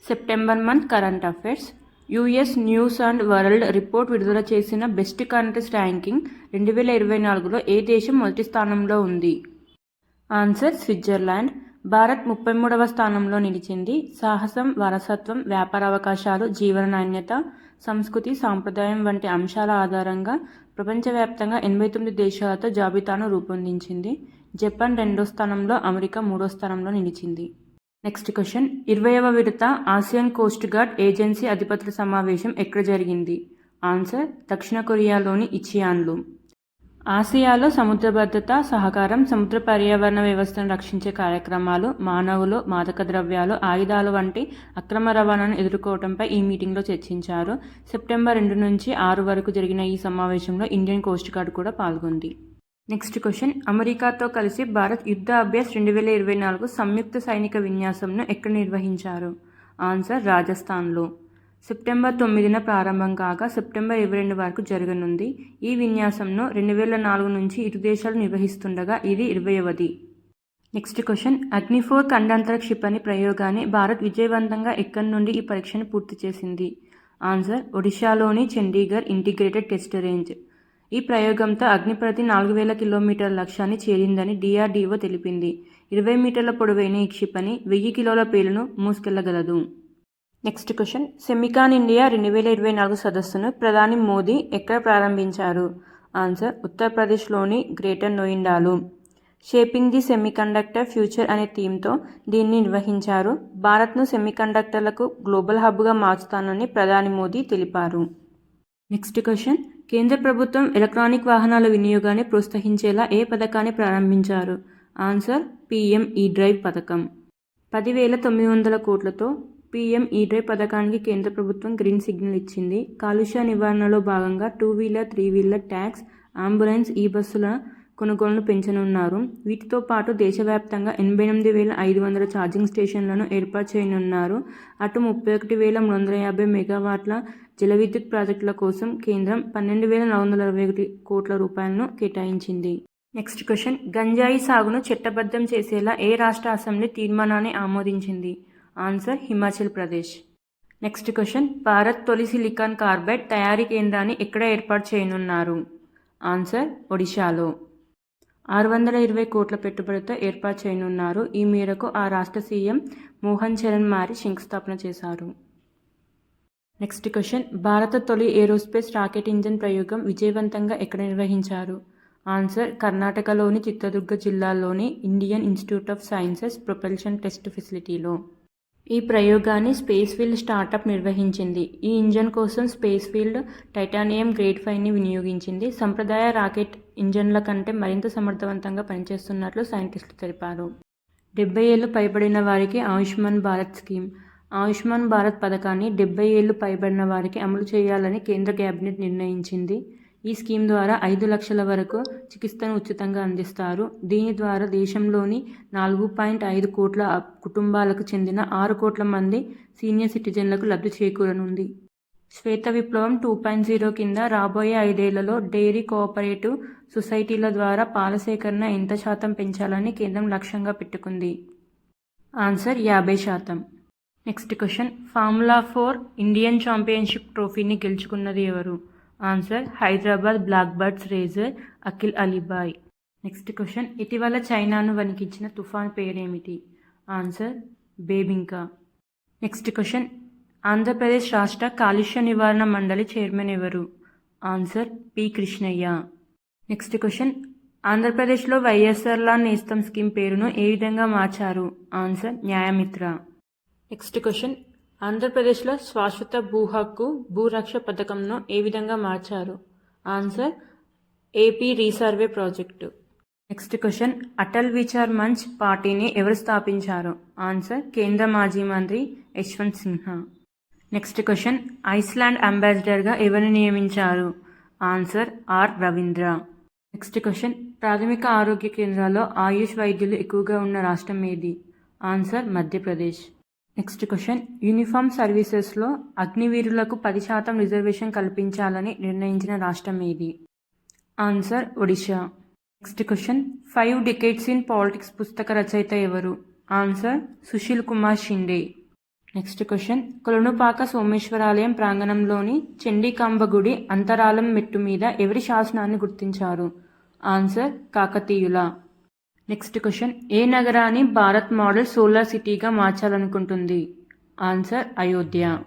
September month current affairs. US news and world report విడుదల చేసిన best countries ranking 2024లో ఏ దేశం మొదటి స్థానంలో ఉంది? Answer Switzerland. భారత్ 33వ స్థానంలో నిలిచింది. సాహసం, వారసత్వం, వ్యాపార అవకాశాలు, జీవన నాణ్యత, సంస్కృతి, సాంప్రదాయం వంటి అంశాల ఆధారంగా ప్రపంచవ్యాప్తంగా 89 దేశాలతో జాబితాను రూపొందించింది. జపాన్ 2వ స్థానంలో, అమెరికా 3వ స్థానంలో నిలిచింది. Next question. 20వ విడత ఆసియన్ కోస్ట్ గార్డ్ ఏజెన్సీ అధిపతుల సమావేశం ఎక్కడ జరిగింది? ఆన్సర్ దక్షిణ కొరియాలోని ఇచియాన్లో. ఆసియాలో సముద్ర భద్రత, సహకారం, సముద్ర పర్యావరణ వ్యవస్థను రక్షించే కార్యక్రమాలు, మానవులు, మాదక ద్రవ్యాలు, ఆయుధాలు వంటి అక్రమ రవాణాను ఎదుర్కోవడంపై ఈ మీటింగ్లో చర్చించారు. సెప్టెంబర్ 2 నుంచి 6 వరకు జరిగిన ఈ సమావేశంలో ఇండియన్ కోస్ట్ గార్డ్ కూడా పాల్గొంది. Next question. అమెరికాతో కలిసి భారత్ యుద్ధ అభ్యాస్ 2024 సంయుక్త సైనిక విన్యాసంను ఎక్కడ నిర్వహించారు? ఆన్సర్ రాజస్థాన్లో. సెప్టెంబర్ 9న ప్రారంభం కాగా సెప్టెంబర్ 22 వరకు జరగనుంది. ఈ విన్యాసంను 2004 నుంచి ఇరు దేశాలు నిర్వహిస్తుండగా ఇది 20వది. Next question. అగ్ని-4 ఖండాంతర క్షిపణి ప్రయోగాన్ని భారత్ విజయవంతంగా ఎక్కడి నుండి ఈ పరీక్షను పూర్తి చేసింది? ఆన్సర్ ఒడిశాలోని చండీగఢ్ ఇంటిగ్రేటెడ్ టెస్ట్ రేంజ్. ఈ ప్రయోగంతో అగ్ని ప్రతి 4000 కిలోమీటర్ల లక్ష్యాన్ని చేరిందని DRDO తెలిపింది. 20 మీటర్ల పొడవైన ఈ క్షిపణి 1000 కిలోల పేలును మోసుకెళ్లగలదు. Next question. సెమికాన్ ఇండియా 2024 సదస్సును ప్రధాని మోదీ ఎక్కడ ప్రారంభించారు? ఆన్సర్ ఉత్తరప్రదేశ్లోని గ్రేటర్ నోయిడాలో. షేపింగ్ ది సెమీకండక్టర్ ఫ్యూచర్ అనే థీమ్తో దీన్ని నిర్వహించారు. భారత్ను సెమీకండక్టర్లకు గ్లోబల్ హబ్గా మార్చుతానని ప్రధాని మోదీ తెలిపారు. Next question. కేంద్ర ప్రభుత్వం ఎలక్ట్రానిక్ వాహనాల వినియోగాన్ని ప్రోత్సహించేలా ఏ పథకాన్ని ప్రారంభించారు? ఆన్సర్ PM E-డ్రైవ్ పథకం. 10,900 కోట్లతో PM E-డ్రైవ్ పథకానికి కేంద్ర ప్రభుత్వం గ్రీన్ సిగ్నల్ ఇచ్చింది. కాలుష్య నివారణలో భాగంగా 2 వీలర్, 3 వీలర్, ట్యాక్స్, అంబులెన్స్, ఈ-బస్సుల కొనుగోలును పెంచనున్నారు. వీటితో పాటు దేశవ్యాప్తంగా 88,500 ఛార్జింగ్ స్టేషన్లను ఏర్పాటు చేయనున్నారు. అటు 31,350 మెగావాట్ల జల విద్యుత్ ప్రాజెక్టుల కోసం కేంద్రం 12,461 కోట్ల రూపాయలను కేటాయించింది. Next question. గంజాయి సాగును చట్టబద్ధం చేసేలా ఏ రాష్ట్ర అసెంబ్లీ తీర్మానాన్ని ఆమోదించింది? Answer Himachal Pradesh. Next question. Bharat తొలి సిలికాన్ కార్బైడ్ తయారీ కేంద్రాన్ని ఎక్కడ ఏర్పాటు చేయనున్నారు? ఆన్సర్ ఒడిశాలో. 620 కోట్ల పెట్టుబడితో ఏర్పాటు చేయనున్నారు. ఈ మేరకు ఆ రాష్ట్ర సీఎం మోహన్ చరణ్ మారి శంకుస్థాపన చేశారు. Next question. భారత తొలి ఏరోస్పేస్ రాకెట్ ఇంజన్ ప్రయోగం విజయవంతంగా ఎక్కడ నిర్వహించారు? ఆన్సర్ కర్ణాటకలోని చిత్రదుర్గ జిల్లాలోని Indian Institute of Sciences propulsion test ఫెసిలిటీలో. ఈ ప్రయోగాన్ని స్పేస్ ఫీల్డ్ స్టార్టప్ నిర్వహించింది. ఈ ఇంజన్ కోసం స్పేస్ ఫీల్డ్ టైటానియం గ్రేడ్ 5ని వినియోగించింది. సంప్రదాయ రాకెట్ ఇంజన్ల కంటే మరింత సమర్థవంతంగా పనిచేస్తున్నట్లు సైంటిస్టులు తెలిపారు. 70 ఏళ్లు పైబడిన వారికి ఆయుష్మాన్ భారత్ స్కీమ్. ఆయుష్మాన్ భారత్ పథకాన్ని 70 ఏళ్లు పైబడిన వారికి అమలు చేయాలని కేంద్ర కేబినెట్ నిర్ణయించింది. ఈ స్కీమ్ ద్వారా 5 లక్షల వరకు చికిత్సను ఉచితంగా అందిస్తారు. దీని ద్వారా దేశంలోని 4.5 కోట్ల కుటుంబాలకు చెందిన 6 కోట్ల మంది సీనియర్ సిటిజన్లకు లబ్ధి చేకూరనుంది. శ్వేత విప్లవం 2.0 కింద రాబోయే 5 ఏళ్లలో డైరీ కోఆపరేటివ్ సొసైటీల ద్వారా పాల సేకరణ ఎంత శాతం పెంచాలని కేంద్రం లక్ష్యంగా పెట్టుకుంది? Answer 50%. Next question. Formula 4 Indian Championship ట్రోఫీని గెలుచుకున్నది ఎవరు? Answer Hyderabad Black Birds racer Akhil Alibhai. Next question. ఇటీవల చైనాను వణికించిన తుఫాన్ పేరేమిటి? Answer Bebinca. Next question. Andhra Pradesh రాష్ట్ర కాలుష్య నివారణ మండలి చైర్మన్ ఎవరు? Answer P Krishnaiah. Next question. ఆంధ్రప్రదేశ్లో వైఎస్ఆర్ లా నేస్తం స్కీమ్ పేరును ఏ విధంగా మార్చారు? ఆన్సర్ న్యాయమిత్ర. Next question. ఆంధ్రప్రదేశ్లో శాశ్వత భూ హక్కు భూరక్ష పథకంను ఏ విధంగా మార్చారు? Answer AP resurvey project. Next question. Atal Vichar Manch పార్టీని ఎవరు స్థాపించారు? ఆన్సర్ కేంద్ర మాజీ మంత్రి Yashwant Sinha. Next question. Iceland అంబాసిడర్గా ఎవరిని నియమించారు? Answer R Ravindra. Next question. ప్రాథమిక ఆరోగ్య కేంద్రాల్లో ఆయుష్ వైద్యులు ఎక్కువగా ఉన్న రాష్ట్రం ఏది? Answer Madhya Pradesh. Next question. Uniform సర్వీసెస్లో అగ్నివీరులకు 10% రిజర్వేషన్ కల్పించాలని నిర్ణయించిన రాష్ట్రం ఏది? Answer Odisha. Next question. 5 Decades in Politics పుస్తక రచయిత ఎవరు? Answer Sushil Kumar Shinde. Next question Kolanupaka సోమేశ్వరాలయం ప్రాంగణంలోని చండీకాంబ గుడి అంతరాలం మెట్టు మీద ఎవరి శాసనాన్ని గుర్తించారు? ఆన్సర్ కాకతీయుల. నెక్స్ట్ క్వశ్చన్ ఏ నగరాన్ని భారత్ మోడల్ సోలార్ సిటీగా మార్చాలనుకుంటుంది? ఆన్సర్ అయోధ్య.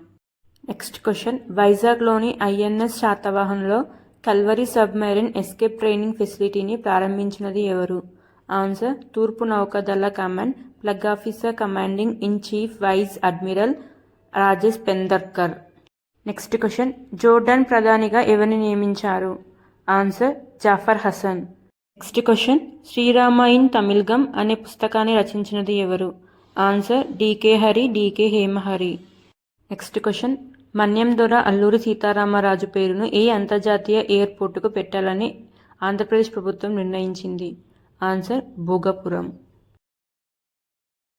నెక్స్ట్ క్వశ్చన్ వైజాగ్లోని ఐఎన్ఎస్ శాతవాహన్లో కల్వరి సబ్మెరైన్ ఎస్కేప్ ట్రైనింగ్ ఫెసిలిటీని ప్రారంభించినది ఎవరు? ఆన్సర్ తూర్పు నౌకాదళ command flag officer commanding in chief vice admiral Rajesh Pendharkar. Next question Jordan ప్రధానిగా ఎవరిని నియమించారు? Answer Jafar Hassan. Next question Srirama in Tamilagam అనే పుస్తకాన్ని రచించినది ఎవరు? Answer DK Hari, DK Hemahari. Next question Manyam Dora Alluri Sitaramaraju పేరును ఏ అంతర్జాతీయ ఎయిర్పోర్టుకు పెట్టాలని ఆంధ్రప్రదేశ్ ప్రభుత్వం నిర్ణయించింది? ఆన్సర్ భోగపురం.